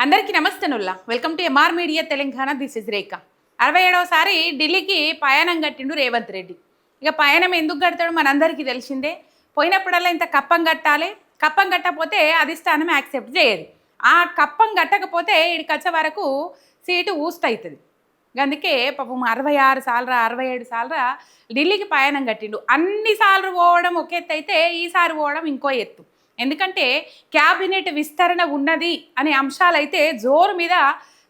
అందరికీ నమస్తేనుల్లా welcome to MR media Telangana. This is Rekha. 67వసారి ఢిల్లీకి పయనం కట్టిండు రేవంత్ రెడ్డి. ఇక పయనం ఎందుకు కడతాడు మనందరికీ తెలిసిందే. పోయినప్పుడల్లా ఇంత కప్పం కట్టాలి, కప్పం కట్టకపోతే అధిష్టానం యాక్సెప్ట్ చేయదు. ఆ కప్పం కట్టకపోతే ఇక్కడికి వచ్చే వరకు సీటు ఊస్తవుతుంది. అందుకే పాపం 66 సార్లు 67 సార్లు ఢిల్లీకి పయనం కట్టిండు. అన్నిసార్లు పోవడం ఒక ఎత్తు అయితే ఈసారి పోవడం ఇంకో ఎత్తు. ఎందుకంటే క్యాబినెట్ విస్తరణ ఉన్నది అనే అంశాలైతే జోరు మీద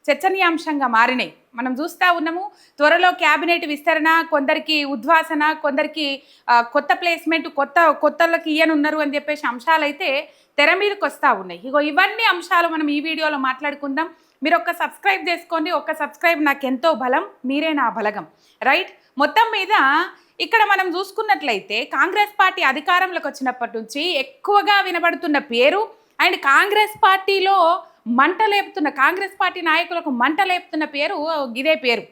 చర్చనీయాంశంగా మారినాయి. మనం చూస్తూ ఉన్నాము. త్వరలో క్యాబినెట్ విస్తరణ, కొందరికి ఉద్వాసన, కొందరికి కొత్త ప్లేస్మెంట్, కొత్తలకి ఇయ్యనున్నారు అని చెప్పేసి అంశాలైతే తెర మీదకి వస్తూ ఉన్నాయి. ఇగో ఇవన్నీ అంశాలు మనం ఈ వీడియోలో మాట్లాడుకుందాం. మీరు ఒక్క సబ్స్క్రైబ్ చేసుకోండి. ఒక్క సబ్స్క్రైబ్ నాకు ఎంతో బలం, మీరే నా బలగం. రైట్. మొత్తం మీద ఇక్కడ మనం చూసుకున్నట్లయితే కాంగ్రెస్ పార్టీ అధికారంలోకి వచ్చినప్పటి నుంచి ఎక్కువగా వినబడుతున్న పేరు అండ్ కాంగ్రెస్ పార్టీలో కాంగ్రెస్ పార్టీ నాయకులకు మంట లేపుతున్న పేరు ఇదే పేరు,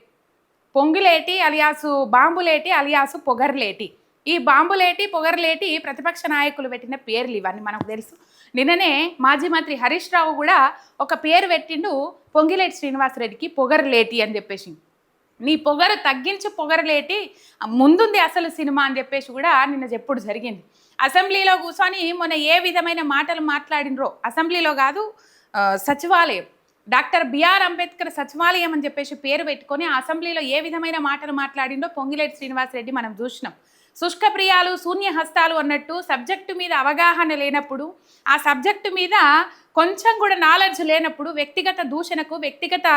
పొంగులేటి అలియాసు బాంబులేటి అలియాసు పొగర్లేటి. ఈ బాంబులేటి పొగర్లేటి ప్రతిపక్ష నాయకులు పెట్టిన పేర్లు ఇవన్నీ మనకు తెలుసు. నిన్ననే మాజీ మంత్రి హరీష్ రావు కూడా ఒక పేరు పెట్టిండు పొంగిలేటి శ్రీనివాసరెడ్డికి, పొగర్లేటి అని చెప్పేసి. నీ పొగరు తగ్గించి పొగరలేటి, ముందుంది అసలు సినిమా అని చెప్పేసి కూడా నిన్న చెప్పుడు జరిగింది. అసెంబ్లీలో కూర్చొని మొన్న ఏ విధమైన మాటలు మాట్లాడినరో, అసెంబ్లీలో కాదు సచివాలయం, డాక్టర్ బిఆర్ అంబేద్కర్ సచివాలయం అని చెప్పేసి పేరు పెట్టుకొని అసెంబ్లీలో ఏ విధమైన మాటలు మాట్లాడిండో పొంగిలేటి శ్రీనివాసరెడ్డి మనం చూసినాం. శుష్క ప్రియాలు శూన్య హస్తాలు అన్నట్టు సబ్జెక్టు మీద అవగాహన లేనప్పుడు, ఆ సబ్జెక్టు మీద కొంచెం కూడా నాలెడ్జ్ లేనప్పుడు వ్యక్తిగత దూషణకు, వ్యక్తిగత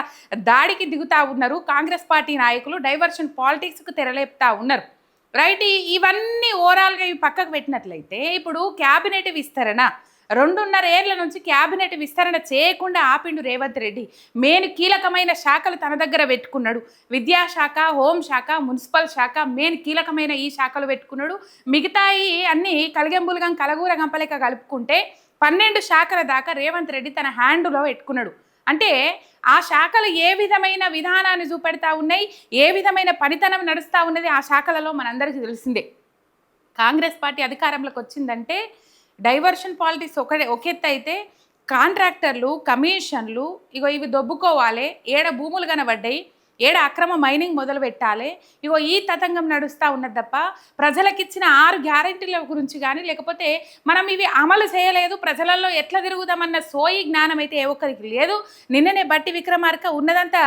దాడికి దిగుతూ ఉన్నారు కాంగ్రెస్ పార్టీ నాయకులు. డైవర్షన్ పాలిటిక్స్కు తెరలేపుతా ఉన్నారు. రైట్. ఇవన్నీ ఓవరాల్గా ఇవి పక్కకు పెట్టినట్లయితే ఇప్పుడు క్యాబినెట్ విస్తరణ 2.5 ఏళ్ల నుంచి క్యాబినెట్ విస్తరణ చేయకుండా ఆపిండు రేవంత్ రెడ్డి. మెయిన్ కీలకమైన శాఖలు తన దగ్గర పెట్టుకున్నాడు. విద్యాశాఖ, హోంశాఖ, మున్సిపల్ శాఖ, మెయిన్ కీలకమైన ఈ శాఖలు పెట్టుకున్నాడు. మిగతాయి అన్నీ కలిగెంబులుగం కలగూర గంపలేక కలుపుకుంటే 12 శాఖల దాకా రేవంత్ రెడ్డి తన హ్యాండులో పెట్టుకున్నాడు. అంటే ఆ శాఖలు ఏ విధమైన విధానాన్ని చూపెడతా ఉన్నాయి, ఏ విధమైన పనితనం నడుస్తూ ఉన్నది ఆ శాఖలలో మనందరికీ తెలిసిందే. కాంగ్రెస్ పార్టీ అధికారంలోకి వచ్చిందంటే డైవర్షన్ పాలిటిక్స్ ఒకెత్త అయితే కాంట్రాక్టర్లు, కమిషన్లు, ఇవి దొబ్బుకోవాలి, ఏడ భూములు కనబడ్డాయి, ఏడ అక్రమ మైనింగ్ మొదలు పెట్టాలి, ఈ తతంగం నడుస్తూ ఉన్నది తప్ప ప్రజలకిచ్చిన 6 గ్యారెంటీల గురించి కానీ, లేకపోతే మనం ఇవి అమలు చేయలేదు, ప్రజలలో ఎట్లా తిరుగుదామన్న సోయి జ్ఞానం అయితే ఏ ఒక్కరికి లేదు. నిన్ననే బట్టి విక్రమార్క ఉన్నదంతా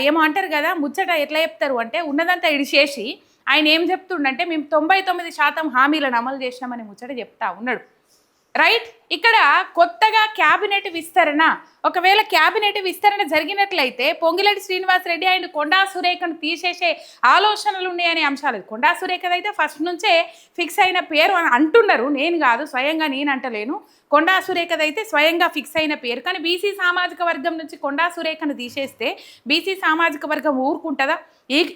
ఏమో అంటారు కదా, ముచ్చట ఎట్లా చెప్తారు అంటే ఉన్నదంతా ఇడిచేసి ఆయన ఏం చెప్తుండంటే మేము 99% హామీలను అమలు చేసినామని ముచ్చట చెప్తా ఉన్నాడు. రైట్. ఇక్కడ కొత్తగా క్యాబినెట్ విస్తరణ, ఒకవేళ క్యాబినెట్ విస్తరణ జరిగినట్లయితే పొంగిలేటి శ్రీనివాసరెడ్డి అండ్ కొండా సురేఖను తీసేసే ఆలోచనలు ఉన్నాయనే అంశాలు. కొండా సురేఖదైతే ఫస్ట్ నుంచే ఫిక్స్ అయిన పేరు అని అంటున్నారు, నేను కాదు, స్వయంగా నేను అంటలేను. కొండా సురేఖదైతే స్వయంగా ఫిక్స్ అయిన పేరు. కానీ బీసీ సామాజిక వర్గం నుంచి కొండా సురేఖను తీసేస్తే బీసీ సామాజిక వర్గం ఊరుకుంటుందా?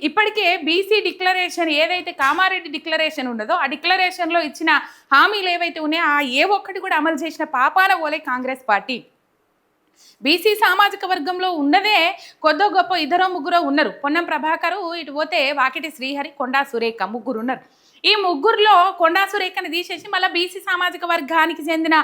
ఇప్పటికే బీసీ డిక్లరేషన్ ఏదైతే కామారెడ్డి డిక్లరేషన్ ఉన్నదో ఆ డిక్లరేషన్లో ఇచ్చిన హామీలు ఏవైతే ఉన్నాయో ఆ ఏ ఒక్కటి కూడా అమలు చేసిన పాపాన పోలే కాంగ్రెస్ పార్టీ. బీసీ సామాజిక వర్గంలో ఉన్నదే కొద్దో గొప్ప 2-3 ఉన్నారు. పొన్నం ప్రభాకరు, ఇటు పోతే వాకిటి శ్రీహరి, కొండా సురేఖ, 3 ఉన్నారు. ఈ 3లో కొండా సురేఖను తీసేసి మళ్ళీ బీసీ సామాజిక వర్గానికి చెందిన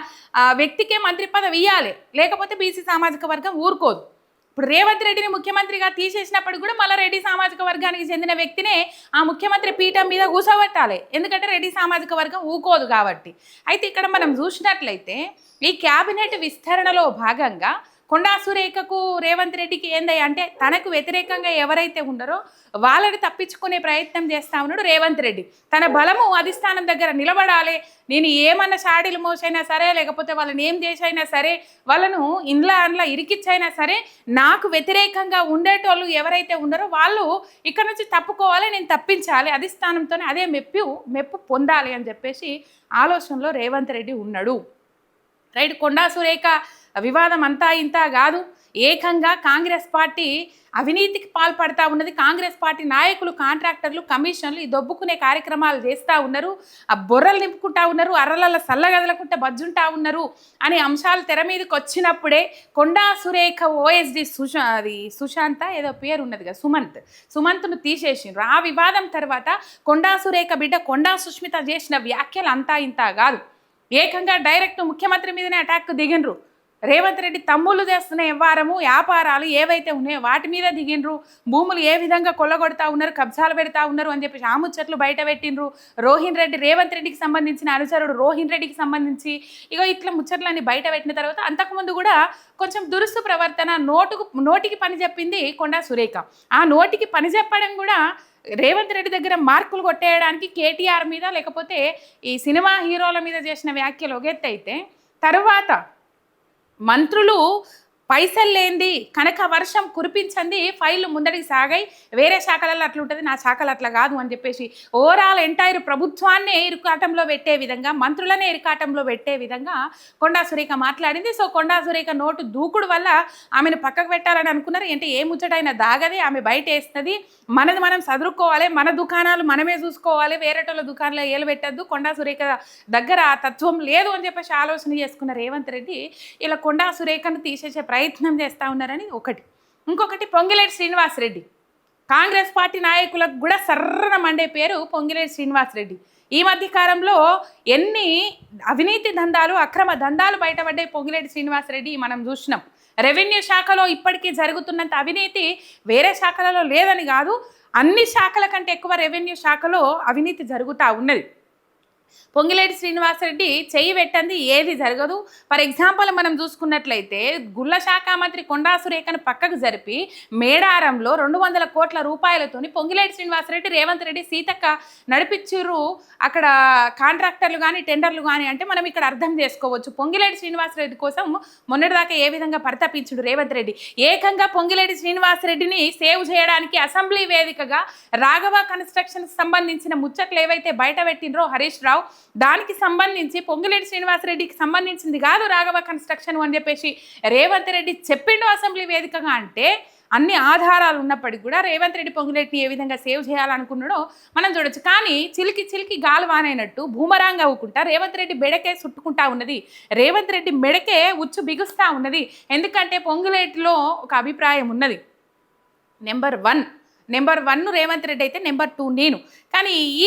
వ్యక్తికే మంత్రి పదవి ఇవ్వాలి, లేకపోతే బీసీ సామాజిక వర్గం ఊరుకోదు. ఇప్పుడు రేవంత్ రెడ్డిని ముఖ్యమంత్రిగా తీసేసినప్పుడు కూడా మళ్ళీ రెడ్డి సామాజిక వర్గానికి చెందిన వ్యక్తినే ఆ ముఖ్యమంత్రి పీఠం మీద కూర్చోబెట్టాలి, ఎందుకంటే రెడ్డి సామాజిక వర్గం ఊకోదు కాబట్టి. అయితే ఇక్కడ మనం చూసినట్లయితే ఈ క్యాబినెట్ విస్తరణలో భాగంగా కొండా సురేఖకు రేవంత్ రెడ్డికి ఏందయ్య అంటే తనకు వ్యతిరేకంగా ఎవరైతే ఉన్నారో వాళ్ళని తప్పించుకునే ప్రయత్నం చేస్తూ ఉన్నాడు రేవంత్ రెడ్డి. తన బలము అధిష్టానం దగ్గర నిలబడాలి, నేను ఏమన్నా షాడీలు మోసైనా సరే, లేకపోతే వాళ్ళని ఏం చేసైనా సరే, వాళ్ళను ఇండ్ల ఇరికిచ్చైనా సరే, నాకు వ్యతిరేకంగా ఉండేటోళ్ళు ఎవరైతే ఉన్నారో వాళ్ళు ఇక్కడ నుంచి తప్పుకోవాలి, నేను తప్పించాలి, అధిష్టానంతోనే అదే మెప్పు పొందాలి అని చెప్పేసి ఆలోచనలో రేవంత్ రెడ్డి ఉన్నాడు. రైట్. కొండా సురేఖ వివాదం అంతా ఇంత కాదు, ఏకంగా కాంగ్రెస్ పార్టీ అవినీతికి పాల్పడతా ఉన్నది. కాంగ్రెస్ పార్టీ నాయకులు, కాంట్రాక్టర్లు, కమిషన్లు ఈ దొబ్బుకునే కార్యక్రమాలు చేస్తూ ఉన్నారు, ఆ బొర్రలు నింపుకుంటా ఉన్నారు, అర్రల సల్లగదలకుంటే బజ్జుంటా ఉన్నారు అనే అంశాలు తెర మీదకి వచ్చినప్పుడే కొండా సురేఖ ఓఎస్డి సుశాంత ఏదో పేరు ఉన్నది కదా, సుమంత్ను తీసేసిండ్రు. ఆ వివాదం తర్వాత కొండా సురేఖ బిడ్డ కొండా సుష్మిత చేసిన వ్యాఖ్యలు అంతా ఇంత కాదు, ఏకంగా డైరెక్ట్ ముఖ్యమంత్రి మీదనే అటాక్ దిగినరు. రేవంత్ రెడ్డి తమ్ముళ్ళు చేస్తున్న వ్యవహారము వ్యాపారాలు ఏవైతే ఉన్నాయో వాటి మీద దిగిండ్రు, భూములు ఏ విధంగా కొల్లగొడతా ఉన్నారు, కబ్జాలు పెడతా ఉన్నారు అని చెప్పేసి ఆ ముచ్చట్లు బయట పెట్టిండ్రు. రోహిన్ రెడ్డి రేవంత్ రెడ్డికి సంబంధించిన అనుచరుడు రోహిన్ రెడ్డికి సంబంధించి ఇట్లా ముచ్చట్లన్నీ బయట పెట్టిన తర్వాత అంతకుముందు కూడా కొంచెం దురుస్తు ప్రవర్తన, నోటికి పని చెప్పింది కొండా సురేఖ. ఆ నోటికి పని చెప్పడం కూడా రేవంత్ రెడ్డి దగ్గర మార్కులు కొట్టేయడానికి కేటీఆర్ మీద లేకపోతే ఈ సినిమా హీరోల మీద చేసిన వ్యాఖ్యలు ఒక ఎత్తు అయితే, తర్వాత మంత్రులు పైసలు లేనిది కనుక వర్షం కురిపించండి ఫైళ్ళు ముందడికి సాగాయి, వేరే శాఖలలో అట్లా ఉంటుంది, నా శాఖలు అట్లా కాదు అని చెప్పేసి ఓవరాల్ ఎంటైర్ ప్రభుత్వాన్నే ఇరుకాటంలో పెట్టే విధంగా, మంత్రులనే ఇరుకాటంలో పెట్టే విధంగా కొండా సురేఖ మాట్లాడింది. సో కొండా సురేఖ నోటు దూకుడు వల్ల ఆమెను పక్కకు పెట్టాలని అనుకున్నారు. అంటే ఏ ముచ్చటైనా దాగది, ఆమె బయట వేస్తుంది, మనది మనం చదువుకోవాలి, మన దుకాణాలు మనమే చూసుకోవాలి, వేరేటోళ్ళ దుకాణాలు ఏలు పెట్టద్దు, కొండా సురేఖ దగ్గర ఆ తత్వం లేదు అని చెప్పేసి ఆలోచన చేసుకున్న రేవంత్ రెడ్డి ఇలా కొండా సురేఖను తీసేసే ప్రయత్నం చేస్తూ ఉన్నారని ఒకటి. ఇంకొకటి పొంగిలేటి శ్రీనివాసరెడ్డి, కాంగ్రెస్ పార్టీ నాయకులకు కూడా సర్రన మండే పేరు పొంగిలేటి శ్రీనివాసరెడ్డి. ఈ మధ్యకాలంలో ఎన్ని అవినీతి దందాలు, అక్రమ దందాలు బయటపడ్డాయి పొంగిలేటి శ్రీనివాసరెడ్డి మనం చూసినాం. రెవెన్యూ శాఖలో ఇప్పటికీ జరుగుతున్నంత అవినీతి వేరే శాఖలలో లేదని కాదు, అన్ని శాఖల కంటే ఎక్కువ రెవెన్యూ శాఖలో అవినీతి జరుగుతూ ఉన్నది. పొంగిలేటి శ్రీనివాసరెడ్డి చెయ్యి పెట్టండి ఏది జరగదు. ఫర్ ఎగ్జాంపుల్ మనం చూసుకున్నట్లయితే గుళ్ళ శాఖ మంత్రి కొండా సురేఖను పక్కకు జరిపి మేడారంలో 200 కోట్ల రూపాయలతోని పొంగిలేటి శ్రీనివాసరెడ్డి రేవంత్ రెడ్డి సీతక్క నడిపించారు. అక్కడ కాంట్రాక్టర్లు కానీ టెండర్లు కానీ అంటే మనం ఇక్కడ అర్థం చేసుకోవచ్చు పొంగిలేటి శ్రీనివాసరెడ్డి కోసం మొన్నటిదాకా ఏ విధంగా పరితపించుడు రేవంత్ రెడ్డి. ఏకంగా పొంగిలేటి శ్రీనివాసరెడ్డిని సేవ్ చేయడానికి అసెంబ్లీ వేదికగా రాఘవ కన్స్ట్రక్షన్ సంబంధించిన ముచ్చట్లు ఏవైతే బయట పెట్టిండ్రో హరీష్ రావు, దానికి సంబంధించి పొంగిలేటి శ్రీనివాసరెడ్డికి సంబంధించింది కాదు రాఘవ కన్స్ట్రక్షన్ అని చెప్పేసి రేవంత్ రెడ్డి చెప్పిండు అసెంబ్లీ వేదికగా. అంటే అన్ని ఆధారాలు ఉన్నప్పటికీ కూడా రేవంత్ రెడ్డి పొంగిలేటిని ఏ విధంగా సేవ్ చేయాలనుకున్నాడో మనం చూడొచ్చు. కానీ చిలికి చిలికి గాలి వానైనట్టు భూమరాంగ్ అవ్వకుండా రేవంత్ రెడ్డి బెడకే చుట్టుకుంటా ఉన్నది, రేవంత్ రెడ్డి మెడకే ఉచ్చు బిగుస్తూ ఉన్నది. ఎందుకంటే పొంగిలేటిలో ఒక అభిప్రాయం ఉన్నది, నెంబర్ 1 రేవంత్ రెడ్డి అయితే నెంబర్ 2 నేను. కానీ ఈ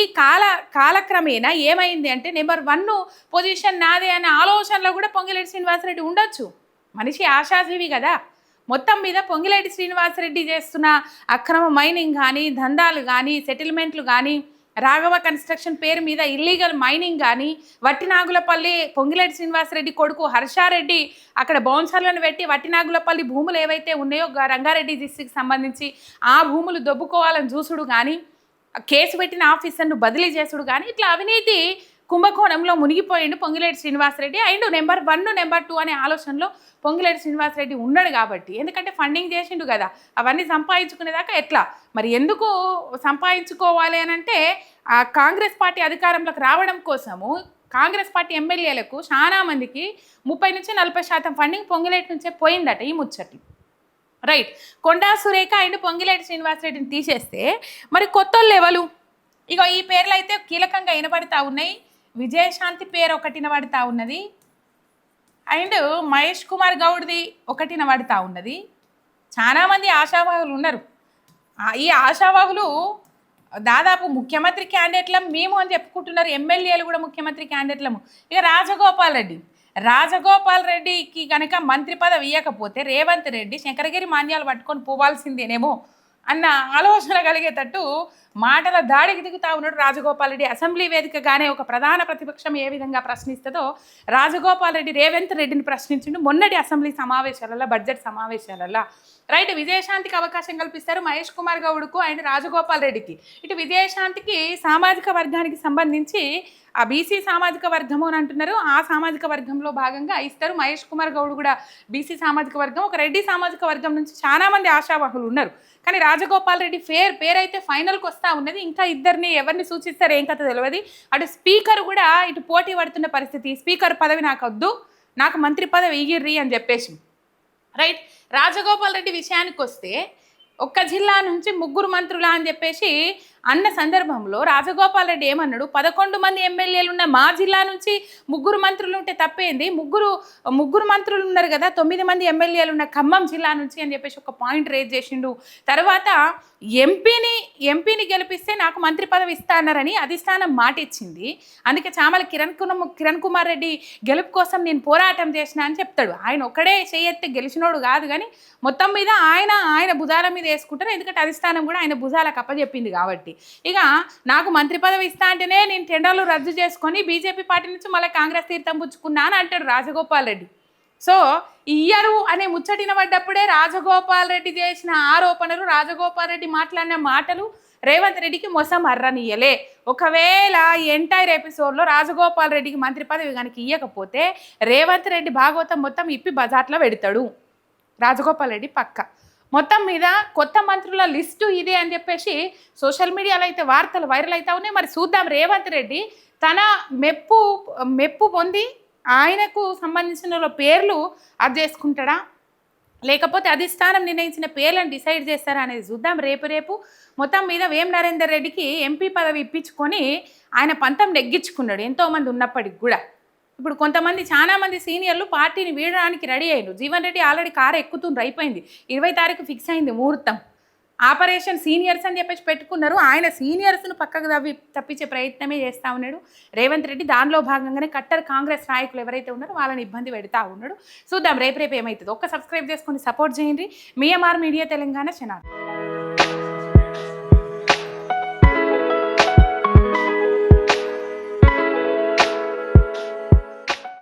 కాలక్రమేణా ఏమైంది అంటే నెంబర్ 1 పొజిషన్ నాదే అనే ఆలోచనలో కూడా పొంగిలేటి శ్రీనివాసరెడ్డి ఉండొచ్చు. మనిషి ఆశాజీవి కదా. మొత్తం మీద పొంగిలేటి శ్రీనివాసరెడ్డి చేస్తున్న అక్రమ మైనింగ్ కానీ, దందాలు కానీ, సెటిల్మెంట్లు కానీ, రాఘవ కన్స్ట్రక్షన్ పేరు మీద ఇల్లీగల్ మైనింగ్ కానీ, వట్టినాగులపల్లి పొంగిలేటి శ్రీనివాసరెడ్డి కొడుకు హర్షారెడ్డి అక్కడ బౌన్సర్లను పెట్టి వట్టినాగులపల్లి భూములు ఏవైతే ఉన్నాయో రంగారెడ్డి డిస్ట్రిక్ట్కి సంబంధించి ఆ భూములు దొబ్బుకోవాలని చూసుడు కానీ, కేసు పెట్టిన ఆఫీసర్ను బదిలీ చేసుడు కానీ, ఇట్లా అవినీతి కుంభకోణంలో మునిగిపోయిండు Ponguleti Srinivasa Reddy. And number 1 number 2 అనే ఆలోచనలో పొంగిలేటి శ్రీనివాసరెడ్డి ఉన్నాడు కాబట్టి, ఎందుకంటే ఫండింగ్ చేసిండు కదా, అవన్నీ సంపాదించుకునేదాకా ఎట్లా మరి ఎందుకు సంపాదించుకోవాలి అని అంటే ఆ కాంగ్రెస్ పార్టీ అధికారంలోకి రావడం కోసము కాంగ్రెస్ పార్టీ ఎమ్మెల్యేలకు చాలా మందికి 30-40% ఫండింగ్ పొంగిలేటి నుంచే పోయిందట ఈ ముచ్చట్లు. రైట్, కొండా సురేఖ అండ్ పొంగిలేటి శ్రీనివాసరెడ్డిని తీసేస్తే మరి కొత్తోళ్ళు ఎవరు? ఈ పేర్లు అయితే కీలకంగా వినబడతా ఉన్నాయి. విజయశాంతి పేరు ఒకటి వినబడతా ఉన్నది, అండ్ మహేష్ కుమార్ గౌడ్ది ఒకటి వినబడతా ఉన్నది. చాలామంది ఆశావాహులు ఉన్నారు. ఈ ఆశావాహులు దాదాపు ముఖ్యమంత్రి క్యాండిడేట్లం మేము అని చెప్పుకుంటున్నారు, ఎమ్మెల్యేలు కూడా ముఖ్యమంత్రి క్యాండిడేట్లము. రాజగోపాల్ రెడ్డికి కనుక మంత్రి పదవి ఇవ్వకపోతే రేవంత్ రెడ్డి శంకరగిరి మాన్యాలు పట్టుకొని పోవాల్సిందేనేమో అన్న ఆలోచన కలిగేటట్టు మాటల దాడికి దిగుతా ఉన్నాడు రాజగోపాల్ రెడ్డి. అసెంబ్లీ వేదికగానే ఒక ప్రధాన ప్రతిపక్షం ఏ విధంగా ప్రశ్నిస్తుందో రాజగోపాల్ రెడ్డి రేవంత్ రెడ్డిని ప్రశ్నించిండు మొన్నటి అసెంబ్లీ సమావేశాలలో, బడ్జెట్ సమావేశాలలో. రైట్, విజయశాంతికి అవకాశం కల్పిస్తారు మహేష్ కుమార్ గౌడ్కు అండ్ రాజగోపాల్ రెడ్డికి. ఇటు విజయశాంతికి సామాజిక వర్గానికి సంబంధించి ఆ బీసీ సామాజిక వర్గము అని అంటున్నారు, ఆ సామాజిక వర్గంలో భాగంగా ఇస్తారు. మహేష్ కుమార్ గౌడ్ కూడా బీసీ సామాజిక వర్గం, ఒక రెడ్డి సామాజిక వర్గం నుంచి చాలామంది ఆశావాహులు ఉన్నారు. కానీ రాజగోపాల్ రెడ్డి పేరైతే ఫైనల్కి వస్తూ ఉన్నది. ఇంకా ఇద్దరిని ఎవరిని సూచిస్తారు ఏం కథ తెలియదు. అటు స్పీకర్ కూడా ఇటు పోటీ పడుతున్న పరిస్థితి, స్పీకర్ పదవి నాకు వద్దు, నాకు మంత్రి పదవి ఇయ్యిర్రి అని చెప్పేసి. రైట్, రాజగోపాల్ రెడ్డి విషయానికి వస్తే ఒక్క జిల్లా నుంచి 3 మంత్రులా అని చెప్పేసి అన్న సందర్భంలో రాజగోపాల్ రెడ్డి ఏమన్నాడు, 11 మంది ఎమ్మెల్యేలు ఉన్న మా జిల్లా నుంచి 3 మంత్రులు ఉంటే తప్పేంది, ముగ్గురు మంత్రులు ఉన్నారు కదా, 9 మంది ఎమ్మెల్యేలు ఉన్న ఖమ్మం జిల్లా నుంచి అని చెప్పేసి ఒక పాయింట్ రేజ్ చేసిండు. తర్వాత ఎంపీని గెలిపిస్తే నాకు మంత్రి పదవి ఇస్తా అన్నారని అధిష్టానం మాట ఇచ్చింది. అందుకే చామల కిరణ్ కుమార్ రెడ్డి గెలుపు కోసం నేను పోరాటం చేసిన అని చెప్తాడు. ఆయన ఒక్కడే చేయెత్తి గెలిచినోడు కాదు, కానీ మొత్తం మీద ఆయన భుజాల మీద వేసుకుంటారు. ఎందుకంటే అధిష్టానం కూడా ఆయన భుజాలకు అప్పచెప్పింది కాబట్టి. ఇక నాకు మంత్రి పదవి ఇస్తా అంటేనే నేను టెండర్లు రద్దు చేసుకొని బీజేపీ పార్టీ నుంచి మళ్ళీ కాంగ్రెస్ తీర్థం పుచ్చుకున్నా అని అంటాడు రాజగోపాల్ రెడ్డి. సో ఇయ్యరు అనే ముచ్చటిన పడ్డప్పుడే రాజగోపాల్ రెడ్డి చేసిన ఆరోపణలు, రాజగోపాల్ రెడ్డి మాట్లాడిన మాటలు రేవంత్ రెడ్డికి మొసం అర్రనియ్యలే. ఒకవేళ ఈ ఎంటైర్ ఎపిసోడ్లో రాజగోపాల్ రెడ్డికి మంత్రి పదవి కనుక ఇయ్యకపోతే రేవంత్ రెడ్డి భాగవతం మొత్తం ఇప్పి బజార్లో పెడతాడు రాజగోపాల్ రెడ్డి పక్క. మొత్తం మీద కొత్త మంత్రుల లిస్టు ఇదే అని చెప్పేసి సోషల్ మీడియాలో అయితే వార్తలు వైరల్ అవుతా ఉన్నాయి. మరి చూద్దాం రేవంత్ రెడ్డి తన మెప్పు పొంది ఆయనకు సంబంధించిన పేర్లు అది చేసుకుంటాడా, లేకపోతే అధిష్టానం నిర్ణయించిన పేర్లను డిసైడ్ చేస్తారా అనేది చూద్దాం రేపు. మొత్తం మీద వేం నరేందర్ రెడ్డికి ఎంపీ పదవి ఇప్పించుకొని ఆయన పంతం నెగ్గించుకున్నాడు ఎంతోమంది ఉన్నప్పటికి కూడా. ఇప్పుడు చాలా మంది సీనియర్లు పార్టీని వీడడానికి రెడీ అయ్యారు. జీవన్ రెడ్డి ఆల్రెడీ కారు ఎక్కుతుండ్రు, అయిపోయింది, 20 తారీఖు ఫిక్స్ అయింది ముహూర్తం. ఆపరేషన్ సీనియర్స్ అని చెప్పేసి పెట్టుకున్నారు. ఆయన సీనియర్స్ను పక్కకు తప్పించే ప్రయత్నమే చేస్తూ ఉన్నాడు రేవంత్ రెడ్డి. దానిలో భాగంగానే కట్టర్ కాంగ్రెస్ నాయకులు ఎవరైతే ఉన్నారో వాళ్ళని ఇబ్బంది పెడతా ఉన్నాడు. చూద్దాం రేపు ఏమవుతుందో. ఒక్క సబ్స్క్రైబ్ చేసుకొని సపోర్ట్ చేయండి. మీ ఎంఆర్ మీడియా తెలంగాణ ఛానల్.